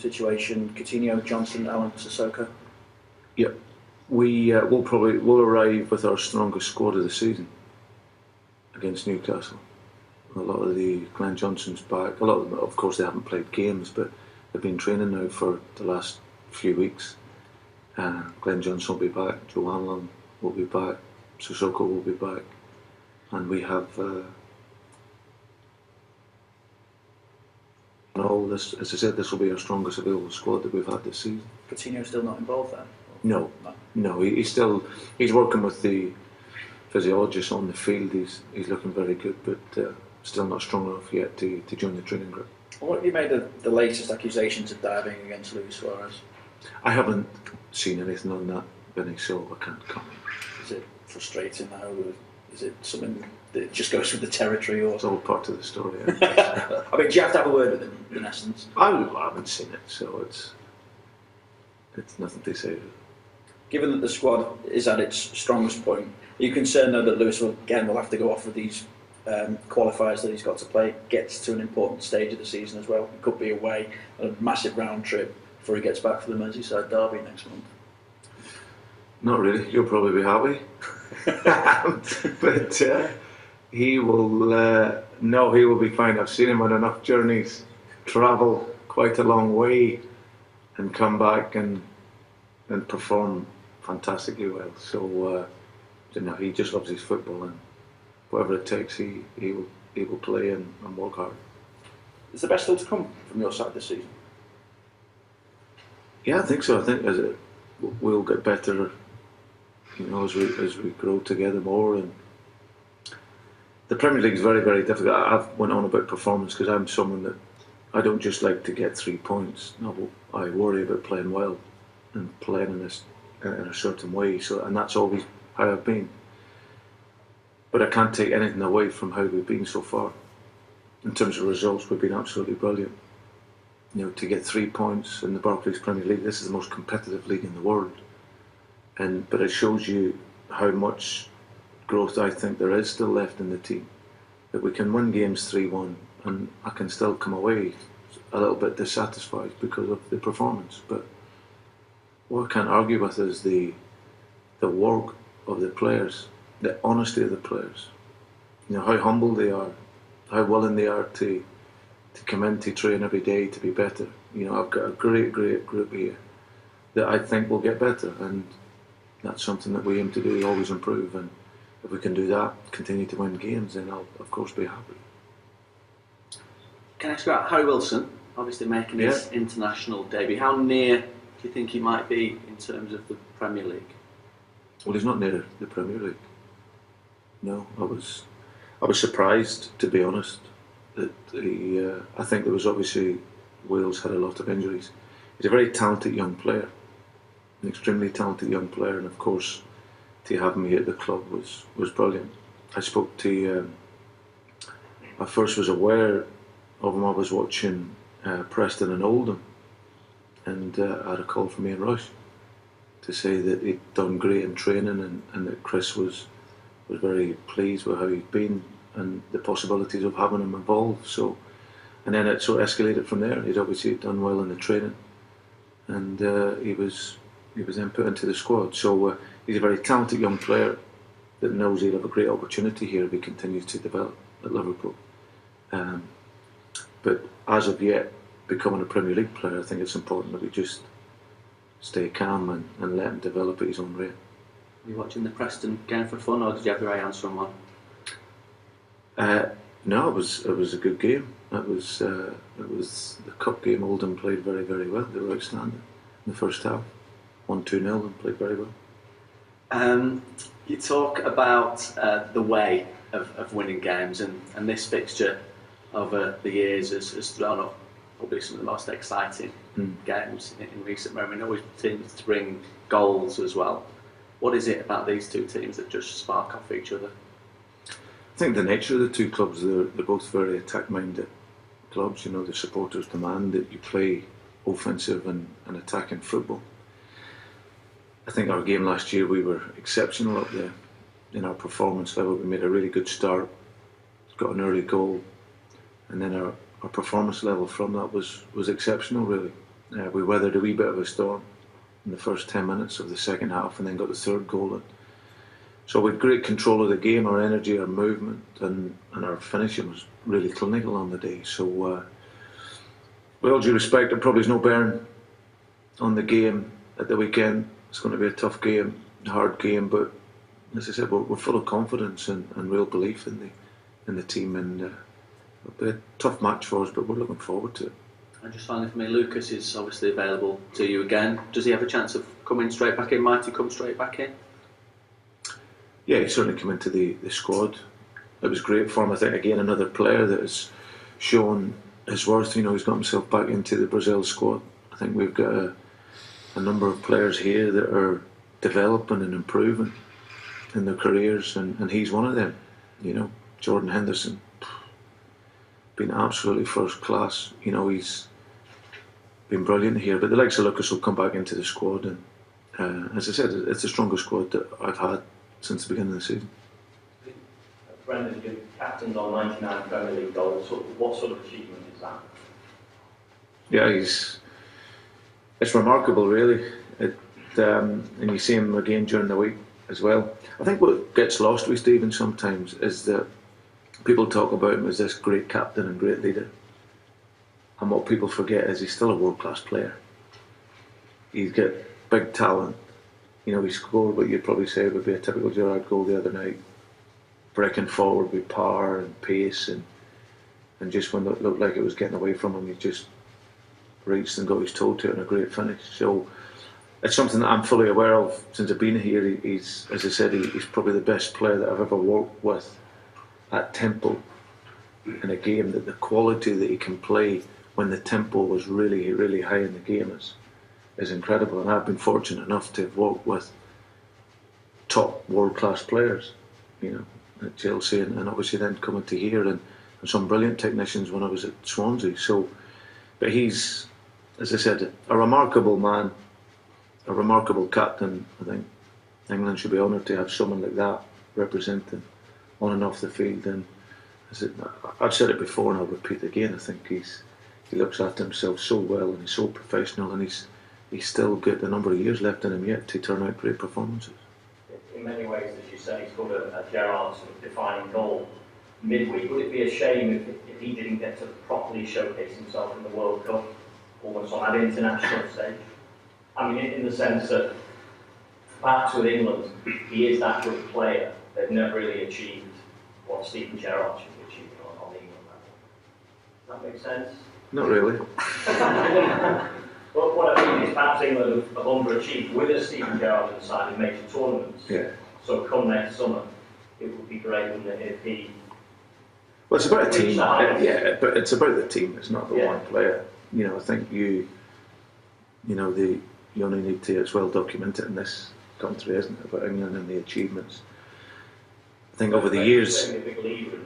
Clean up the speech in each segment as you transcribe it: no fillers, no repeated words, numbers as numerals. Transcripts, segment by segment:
situation? Coutinho, Johnson, Allen, Sissoko. Yep. We'll arrive with our strongest squad of the season against Newcastle. A lot of the Glenn Johnson's back. A lot of them, of course, they haven't played games, but they've been training now for the last few weeks. Glenn Johnson will be back. Joe Allen will be back. Sissoko will be back, and we have. As I said, this will be our strongest available squad that we've had this season. Coutinho still not involved then? No. He's working with the physiologist on the field. He's looking very good, but still not strong enough yet to join the training group. What have you made of the latest accusations of diving against Luis Suarez? I haven't seen anything on that, Benny, so I can't comment. Is it frustrating now? Is it something that just goes with the territory? Or it's all part of the story. Yeah. I mean, do you have to have a word with him, in essence? I haven't seen it, so it's nothing to say. Given that the squad is at its strongest point, are you concerned though that Lewis will have to go off with these qualifiers that he's got to play? Gets to an important stage of the season as well. It could be away, a massive round trip before he gets back for the Merseyside derby next month. Not really. You'll probably be happy, but he will. No, he will be fine. I've seen him on enough journeys, travel quite a long way, and come back and perform fantastically well. So he just loves his football, and whatever it takes, he will play and work hard. Is the best still to come from your side this season? Yeah, I think so. I think we'll get better, as we grow together more. And the Premier League is very, very difficult. I've went on about performance because I'm someone that I don't just like to get 3 points. No, I worry about playing well and playing in a certain way. And that's always how I've been. But I can't take anything away from how we've been so far. In terms of results, we've been absolutely brilliant. To get 3 points in the Barclays Premier League, this is the most competitive league in the world. But it shows you how much growth I think there is still left in the team. That we can win games 3-1 and I can still come away a little bit dissatisfied because of the performance. But what I can't argue with is the work of the players, the honesty of the players. How humble they are, how willing they are to come in to train every day to be better. I've got a great group here that I think will get better, and that's something that we aim to do, always improve. And if we can do that, continue to win games, then I'll of course be happy. Can I ask you about Harry Wilson, obviously making his international debut? How near do you think he might be in terms of the Premier League? Well, he's not near the Premier League. No, I was surprised, to be honest, that I think there was obviously Wales had a lot of injuries. He's a very talented young player, an extremely talented young player, and of course to have me at the club was brilliant. I spoke to I first was aware of him. I was watching Preston and Oldham, and I had a call from Ian Rush to say that he'd done great in training and that Chris was very pleased with how he'd been and the possibilities of having him involved. So, and then it sort of escalated from there. He'd obviously done well in the training, and he was then put into the squad. So he's a very talented young player that knows he'll have a great opportunity here if he continues to develop at Liverpool. But as of yet, becoming a Premier League player, I think it's important that we just stay calm and let him develop at his own rate. Were you watching the Preston game for fun, or did you have your eye on someone? No, it was a good game. It was the cup game. Oldham played very, very well. They were outstanding in the first half. 1-2-0 and played very well. You talk about the way of winning games, and this fixture over the years has thrown up probably some of the most exciting games in recent memory. It always seems to bring goals as well. What is it about these two teams that just spark off each other? I think the nature of the two clubs, they're both very attack-minded clubs. The supporters demand that you play offensive and attacking football. I think our game last year, we were exceptional up there in our performance level. We made a really good start, got an early goal, and then our performance level from that was exceptional, really. We weathered a wee bit of a storm in the first 10 minutes of the second half, and then got the third goal in. So we had great control of the game, our energy, our movement, and our finishing was really clinical on the day. So with all due respect, there probably is no bearing on the game at the weekend. It's going to be a tough game, a hard game, but as I said, we're full of confidence and real belief in the team, and it'll be a tough match for us, but we're looking forward to it. And just finally for me, Lucas is obviously available to you again. Does he have a chance of coming straight back in? Might he come straight back in? Yeah, he certainly came into the squad. It was great for him. I think, again, another player that has shown his worth. You know, he's got himself back into the Brazil squad. I think we've got a number of players here that are developing and improving in their careers, and he's one of them. You know, Jordan Henderson, been absolutely first class. You know, he's been brilliant here. But the likes of Lucas will come back into the squad, and as I said, it's the strongest squad that I've had since the beginning of the season. Brendan, you're captained on 99 Premier League goals. What sort of achievement is that? Yeah, it's remarkable, really. And you see him again during the week as well. I think what gets lost with Stephen sometimes is that people talk about him as this great captain and great leader, and what people forget is he's still a world-class player. He's got big talent. You know, he scored what you'd probably say would be a typical Gerrard goal the other night, breaking forward with power and pace, and just when it looked like it was getting away from him, he just reached and got his toe to it in a great finish. So it's something that I'm fully aware of since I've been here. He's, as I said, he's probably the best player that I've ever worked with at tempo in a game. That the quality that he can play when the tempo was really, really high in the game is incredible. And I've been fortunate enough to have worked with top world-class players, you know, at Chelsea, and obviously then coming to here, and some brilliant technicians when I was at Swansea. So, but he's, as I said, a remarkable man, a remarkable captain. I think England should be honoured to have someone like that representing on and off the field. And I've said it before and I'll repeat again, I think he looks after himself so well, and he's so professional, and he's still got a number of years left in him yet to turn out great performances. In many ways, as you say, he's got a Gerrard sort of defining goal midweek. Would it be a shame if he didn't get to properly showcase himself in the World Cup, almost on that international stage? I mean, in the sense that perhaps with England, he is that good player. They've never really achieved what Steven Gerrard should be achieving on the England level. Does that make sense? Not really. Well, what I mean is perhaps England have underachieved with a Steven Gerrard inside in major tournaments. Yeah. So come next summer, it would be great, wouldn't it, if he... Well, it's about a team. Yeah, but it's about the team. It's not the one player. You know, I think you only need to, it's well documented in this country, isn't it, about England and the achievements. I think over the years...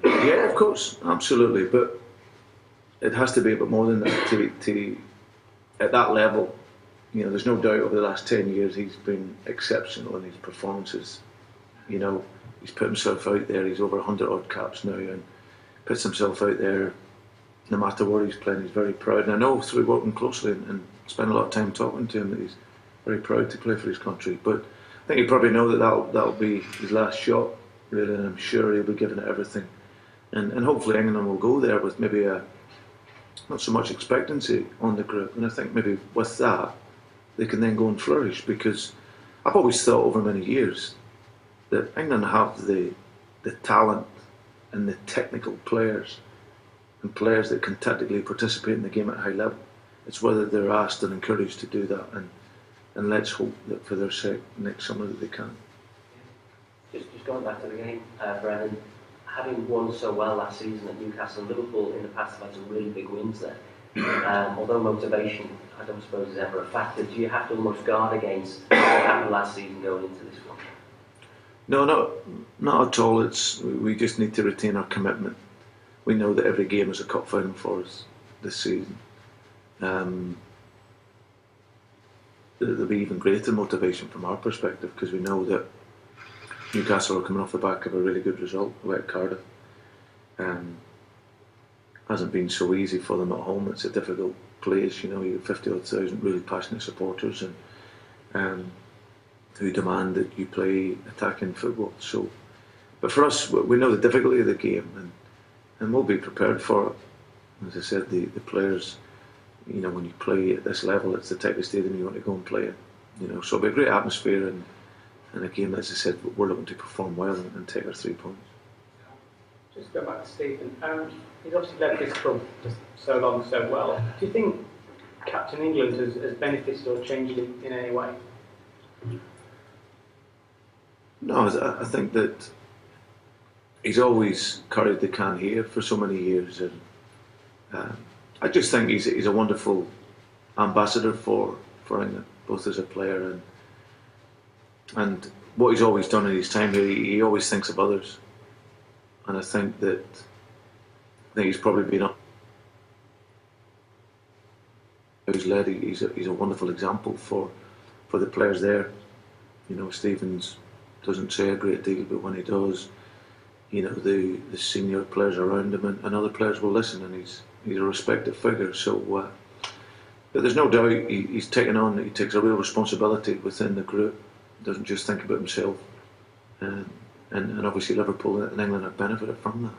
Yeah, of course, absolutely. But it has to be a bit more than that to at that level. You know, there's no doubt over the last 10 years he's been exceptional in his performances. You know, he's put himself out there. He's over 100 odd caps now, and puts himself out there no matter where he's playing. He's very proud, and I know through working closely and spend a lot of time talking to him that he's very proud to play for his country. But I think you probably know that that'll be his last shot, really, and I'm sure he'll be giving it everything. And hopefully England will go there with maybe not so much expectancy on the group, and I think maybe with that they can then go and flourish, because I've always thought over many years that England have the talent and the technical players and players that can tactically participate in the game at a high level. It's whether they're asked and encouraged to do that, and let's hope that for their sake next summer that they can. Just going back to the game, Brendan, having won so well last season at Newcastle and Liverpool in the past have had some really big wins there. Although motivation, I don't suppose, is ever a factor, do you have to almost guard against what happened last season going into this one? No, not at all. We just need to retain our commitment. We know that every game is a cup final for us this season. There'll be even greater motivation from our perspective, because we know that Newcastle are coming off the back of a really good result away at Cardiff. Hasn't been so easy for them at home. It's a difficult place. You know, you have 50,000 really passionate supporters, and who demand that you play attacking football. So, but for us, we know the difficulty of the game, and we'll be prepared for it. As I said, the players, you know, when you play at this level, it's the type of stadium you want to go and play in. You know, so it'll be a great atmosphere, and a game, as I said, we're looking to perform well and take our 3 points. Just go back to Stephen. He's obviously led this club for so long, so well. Do you think Captain England has benefited or changed in any way? No, I think that he's always carried the can here for so many years, and I just think he's a wonderful ambassador for England, both as a player and what he's always done in his time here. He always thinks of others, and I think he's probably been up. He's led. He's a wonderful example for the players there. You know, Stevens doesn't say a great deal, but when he does, you know, the senior players around him and other players will listen, and he's a respected figure. So, but there's no doubt he takes a real responsibility within the group. He doesn't just think about himself, and obviously Liverpool and England have benefited from that.